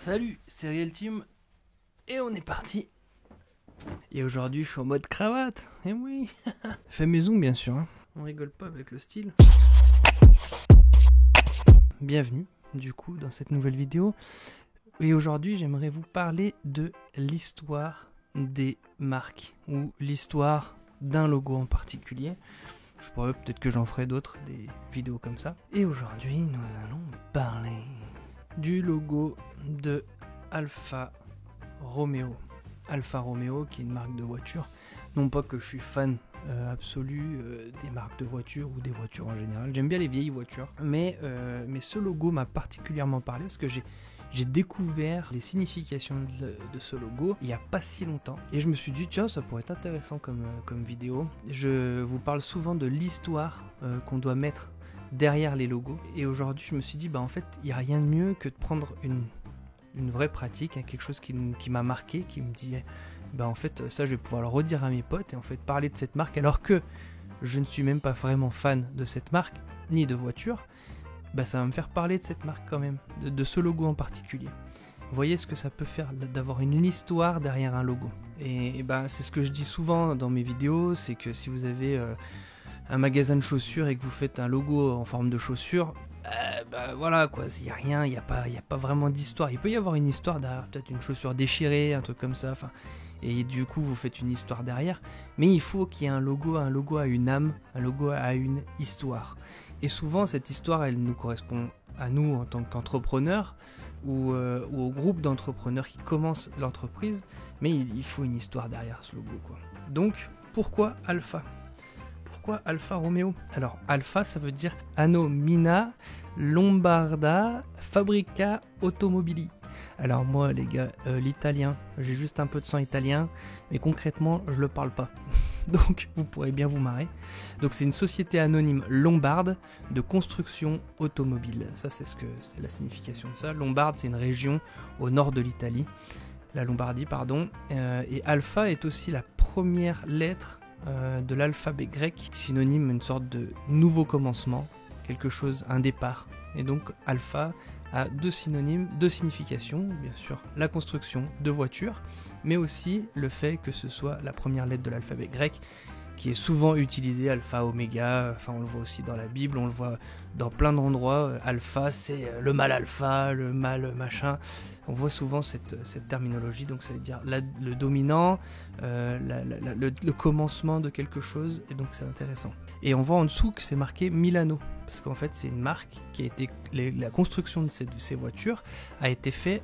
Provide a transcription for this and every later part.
Salut, c'est Real Team et on est parti. Et aujourd'hui, je suis en mode cravate. Et oui, fait maison bien sûr. Hein. On rigole pas avec le style. Bienvenue du coup dans cette nouvelle vidéo. Et aujourd'hui, j'aimerais vous parler de l'histoire des marques ou l'histoire d'un logo en particulier. Je pourrais peut-être que j'en ferai d'autres, des vidéos comme ça. Et aujourd'hui, nous allons parler du logo de Alfa Romeo. Alfa Romeo qui est une marque de voiture. Non pas que je suis fan absolu des marques de voitures ou des voitures en général. J'aime bien les vieilles voitures. Mais ce logo m'a particulièrement parlé parce que j'ai découvert les significations de ce logo il n'y a pas si longtemps. Et je me suis dit, tiens, ça pourrait être intéressant comme vidéo. Je vous parle souvent de l'histoire qu'on doit mettre derrière les logos. Et aujourd'hui, je me suis dit, en fait, il n'y a rien de mieux que de prendre une vraie pratique, hein, quelque chose qui m'a marqué, qui me dit, en fait, ça, je vais pouvoir le redire à mes potes et en fait parler de cette marque alors que je ne suis même pas vraiment fan de cette marque, ni de voiture. Ça va me faire parler de cette marque quand même, de ce logo en particulier. Vous voyez ce que ça peut faire d'avoir une histoire derrière un logo. Et c'est ce que je dis souvent dans mes vidéos, c'est que si vous avez un magasin de chaussures et que vous faites un logo en forme de chaussure, voilà quoi, il n'y a rien, il n'y a pas vraiment d'histoire. Il peut y avoir une histoire derrière, peut-être une chaussure déchirée, un truc comme ça, et du coup vous faites une histoire derrière, mais il faut qu'il y ait un logo a une âme, un logo a une histoire. Et souvent cette histoire elle nous correspond à nous en tant qu'entrepreneurs ou au groupe d'entrepreneurs qui commencent l'entreprise, mais il faut une histoire derrière ce logo quoi. Donc pourquoi Alfa ? Pourquoi Alfa Romeo ? Alors Alfa ça veut dire Anno Mina Lombarda Fabbrica Automobili. Alors moi les gars, l'italien, j'ai juste un peu de sang italien, mais concrètement je le parle pas. Donc vous pourrez bien vous marrer. Donc c'est une société anonyme lombarde de construction automobile. Ça c'est la signification de ça. Lombarde c'est une région au nord de l'Italie, la Lombardie pardon. Et Alpha est aussi la première lettre de l'alphabet grec, synonyme une sorte de nouveau commencement, quelque chose, un départ. Et donc Alpha a deux synonymes, deux significations, bien sûr la construction de voitures, mais aussi le fait que ce soit la première lettre de l'alphabet grec, qui est souvent utilisée, alpha, oméga, on le voit aussi dans la Bible, on le voit dans plein d'endroits, alpha c'est le mal alpha, le mal machin, on voit souvent cette terminologie, donc ça veut dire le dominant, le commencement de quelque chose, et donc c'est intéressant. Et on voit en dessous que c'est marqué Milano, parce qu'en fait c'est une marque qui a été, la construction de ces voitures a été faite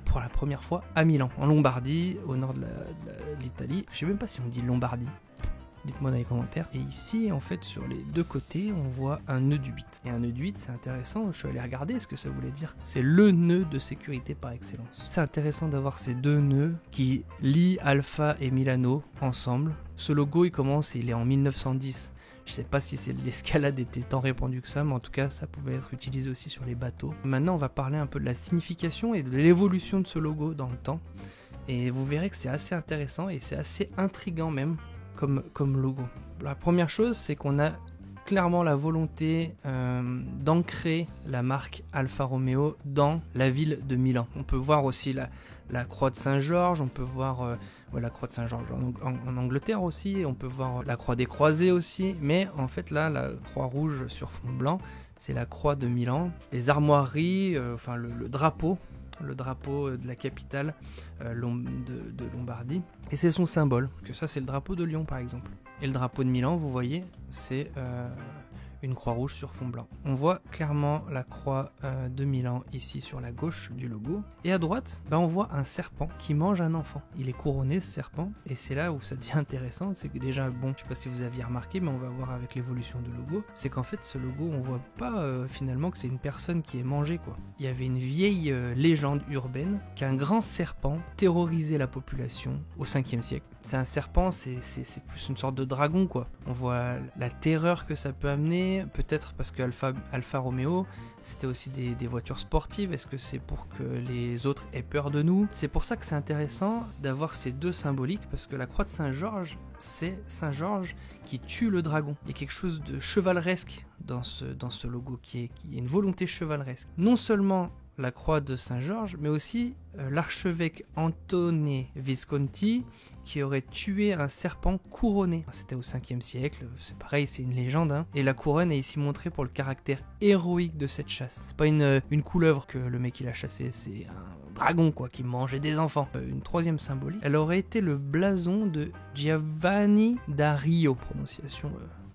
pour la première fois à Milan, en Lombardie, au nord de l'Italie. Je sais même pas si on dit Lombardie. Dites-moi dans les commentaires. Et ici, en fait, sur les deux côtés, on voit un nœud du 8. Et un nœud du 8, c'est intéressant. Je suis allé regarder ce que ça voulait dire. C'est le nœud de sécurité par excellence. C'est intéressant d'avoir ces deux nœuds qui lient Alfa et Milano ensemble. Ce logo, il est en 1910. Je sais pas si l'escalade était tant répandue que ça, mais en tout cas, ça pouvait être utilisé aussi sur les bateaux. Maintenant, on va parler un peu de la signification et de l'évolution de ce logo dans le temps. Et vous verrez que c'est assez intéressant et c'est assez intriguant même comme logo. La première chose, c'est qu'on a clairement la volonté d'ancrer la marque Alfa Romeo dans la ville de Milan. On peut voir aussi la croix de Saint-Georges, on peut voir la croix de Saint-Georges en Angleterre aussi, on peut voir la croix des croisés aussi, mais en fait là, la croix rouge sur fond blanc, c'est la croix de Milan. Les armoiries, le drapeau de la capitale de Lombardie. Et c'est son symbole, que ça c'est le drapeau de Lyon par exemple. Et le drapeau de Milan, vous voyez, c'est une croix rouge sur fond blanc. On voit clairement la croix de Milan ici sur la gauche du logo. Et à droite, on voit un serpent qui mange un enfant. Il est couronné ce serpent, et c'est là où ça devient intéressant. C'est que déjà, je sais pas si vous aviez remarqué, mais on va voir avec l'évolution du logo, c'est qu'en fait ce logo, on voit pas finalement que c'est une personne qui est mangée quoi. Il y avait une vieille légende urbaine qu'un grand serpent terrorisait la population au 5e siècle. C'est un serpent, c'est plus une sorte de dragon quoi. On voit la terreur que ça peut amener, peut-être parce que Alfa Romeo, c'était aussi des voitures sportives. Est-ce que c'est pour que les autres aient peur de nous ? C'est pour ça que c'est intéressant d'avoir ces deux symboliques, parce que la croix de Saint-Georges, c'est Saint-Georges qui tue le dragon. Il y a quelque chose de chevaleresque dans ce logo, qui est une volonté chevaleresque. Non seulement la croix de Saint-Georges, mais aussi l'archevêque Antone Visconti qui aurait tué un serpent couronné. C'était au 5e siècle, c'est pareil, c'est une légende, hein. Et la couronne est ici montrée pour le caractère héroïque de cette chasse. C'est pas une couleuvre que le mec il a chassé, c'est un dragon quoi, qui mangeait des enfants. Une troisième symbolique, elle aurait été le blason de Giovanni da Rio, prononciation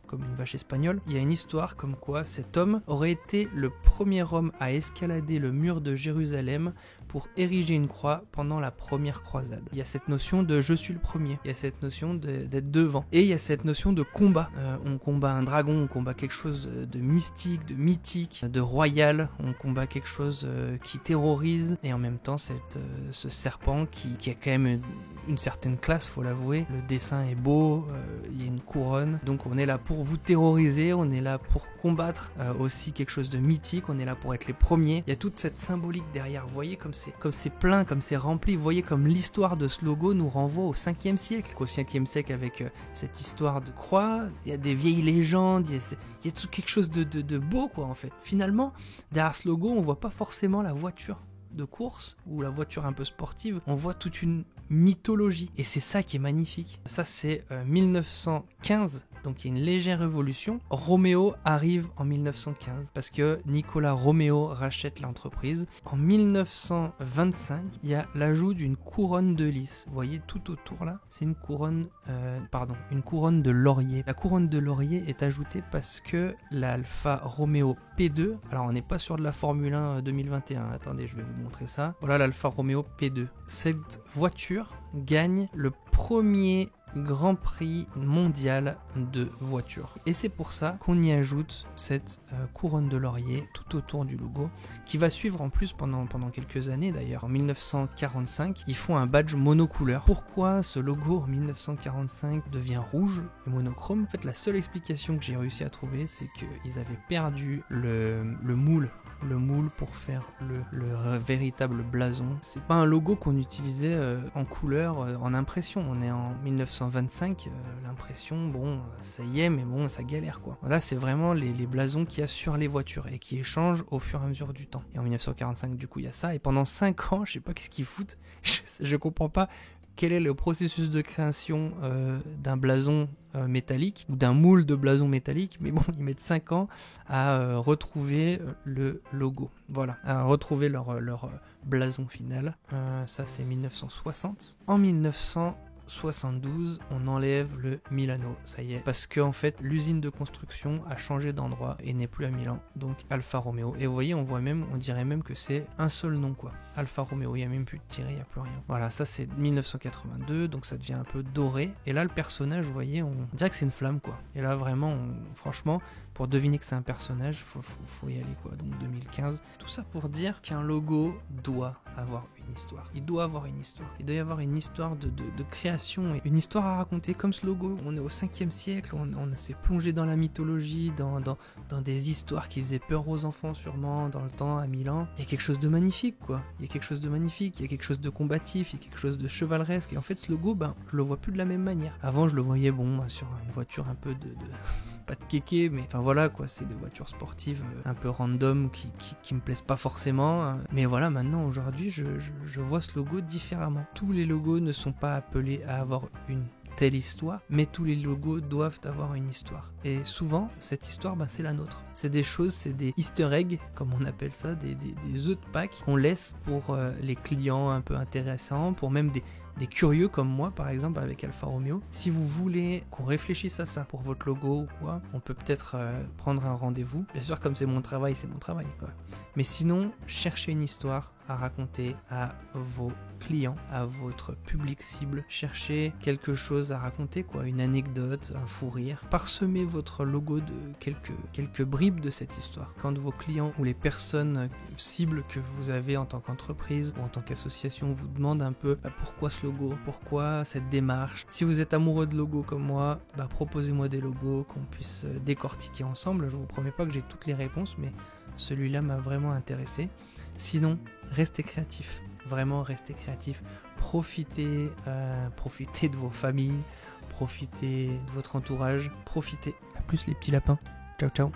comme une vache espagnole. Il y a une histoire comme quoi cet homme aurait été le premier homme à escalader le mur de Jérusalem pour ériger une croix pendant la première croisade. Il y a cette notion de je suis le premier, il y a cette notion d'être devant, et il y a cette notion de combat. On combat un dragon, on combat quelque chose de mystique, de mythique, de royal, on combat quelque chose qui terrorise, et en même temps ce serpent qui a quand même une certaine classe, faut l'avouer. Le dessin est beau, il y a une couronne, donc on est là pour vous terroriser, on est là pour combattre aussi quelque chose de mythique, on est là pour être les premiers. Il y a toute cette symbolique derrière, vous voyez comme c'est plein, comme c'est rempli, vous voyez comme l'histoire de ce logo nous renvoie au 5e siècle. Au 5e siècle avec cette histoire de croix, il y a des vieilles légendes, il y a tout quelque chose de beau quoi en fait. Finalement, derrière ce logo, on voit pas forcément la voiture de course ou la voiture un peu sportive, on voit toute une mythologie et c'est ça qui est magnifique. Ça c'est 1915, donc il y a une légère évolution. Roméo arrive en 1915 parce que Nicolas Roméo rachète l'entreprise. En 1925, il y a l'ajout d'une couronne de lys. Vous voyez tout autour là, c'est une couronne de laurier. La couronne de laurier est ajoutée parce que l'Alfa Romeo P2, alors on n'est pas sur de la Formule 1 2021, attendez, je vais vous montrer ça. Voilà l'Alfa Romeo P2. Cette voiture gagne le premier Grand Prix mondial de voitures. Et c'est pour ça qu'on y ajoute cette couronne de laurier tout autour du logo, qui va suivre en plus pendant quelques années d'ailleurs. En 1945, ils font un badge monocouleur. Pourquoi ce logo en 1945 devient rouge et monochrome? En fait, la seule explication que j'ai réussi à trouver, c'est qu'ils avaient perdu le moule pour faire le véritable blason. C'est pas un logo qu'on utilisait en couleur, en impression. On est en 1925, l'impression, bon, ça y est, mais bon, ça galère quoi. Là, c'est vraiment les blasons qu'il y a sur les voitures et qui échangent au fur et à mesure du temps. Et en 1945, du coup, il y a ça. Et pendant 5 ans, je sais pas qu'est-ce qu'ils foutent, je comprends pas quel est le processus de création d'un blason métallique ou d'un moule de blason métallique, mais bon, ils mettent 5 ans à retrouver le logo. Voilà, à retrouver leur blason final. Ça, c'est 1960. En 1972, on enlève le Milano, ça y est, parce que en fait l'usine de construction a changé d'endroit et n'est plus à Milan, donc Alfa Romeo. Et vous voyez, on dirait même que c'est un seul nom quoi, Alfa Romeo, il n'y a même plus de tiret, il n'y a plus rien. Voilà, ça c'est 1982, donc ça devient un peu doré, et là le personnage, vous voyez, on dirait que c'est une flamme quoi, et là vraiment, franchement, pour deviner que c'est un personnage, faut y aller quoi, donc 2015. Tout ça pour dire qu'un logo doit avoir une histoire. Il doit avoir une histoire. Il doit y avoir une histoire de création, et une histoire à raconter comme ce logo. On est au 5e siècle, on s'est plongé dans la mythologie, dans des histoires qui faisaient peur aux enfants sûrement, dans le temps, à Milan. Il y a quelque chose de magnifique quoi. Il y a quelque chose de magnifique, il y a quelque chose de combatif, il y a quelque chose de chevaleresque. Et en fait ce logo, je le vois plus de la même manière. Avant je le voyais sur une voiture un peu pas de kéké, mais enfin voilà quoi, c'est des voitures sportives un peu random qui me plaisent pas forcément, mais voilà, maintenant aujourd'hui je vois ce logo différemment. Tous les logos ne sont pas appelés à avoir une telle histoire, mais tous les logos doivent avoir une histoire. Et souvent, cette histoire, c'est la nôtre. C'est des choses, c'est des easter eggs, comme on appelle ça, des œufs de Pâques qu'on laisse pour les clients un peu intéressants, pour même des curieux comme moi, par exemple, avec Alfa Romeo. Si vous voulez qu'on réfléchisse à ça pour votre logo ou quoi, on peut peut-être prendre un rendez-vous. Bien sûr, comme c'est mon travail quoi. Mais sinon, cherchez une histoire à raconter à vos clients, à votre public cible. Cherchez quelque chose à raconter quoi, une anecdote, un fou rire. Parsemez votre logo de quelques bribes de cette histoire. Quand vos clients ou les personnes cibles que vous avez en tant qu'entreprise ou en tant qu'association vous demandent un peu pourquoi ce logo, pourquoi cette démarche. Si vous êtes amoureux de logos comme moi, proposez-moi des logos qu'on puisse décortiquer ensemble. Je vous promets pas que j'ai toutes les réponses, mais celui-là m'a vraiment intéressé. Sinon, restez créatifs. Vraiment, restez créatifs. Profitez de vos familles, profitez de votre entourage, profitez. À plus les petits lapins. Ciao, ciao.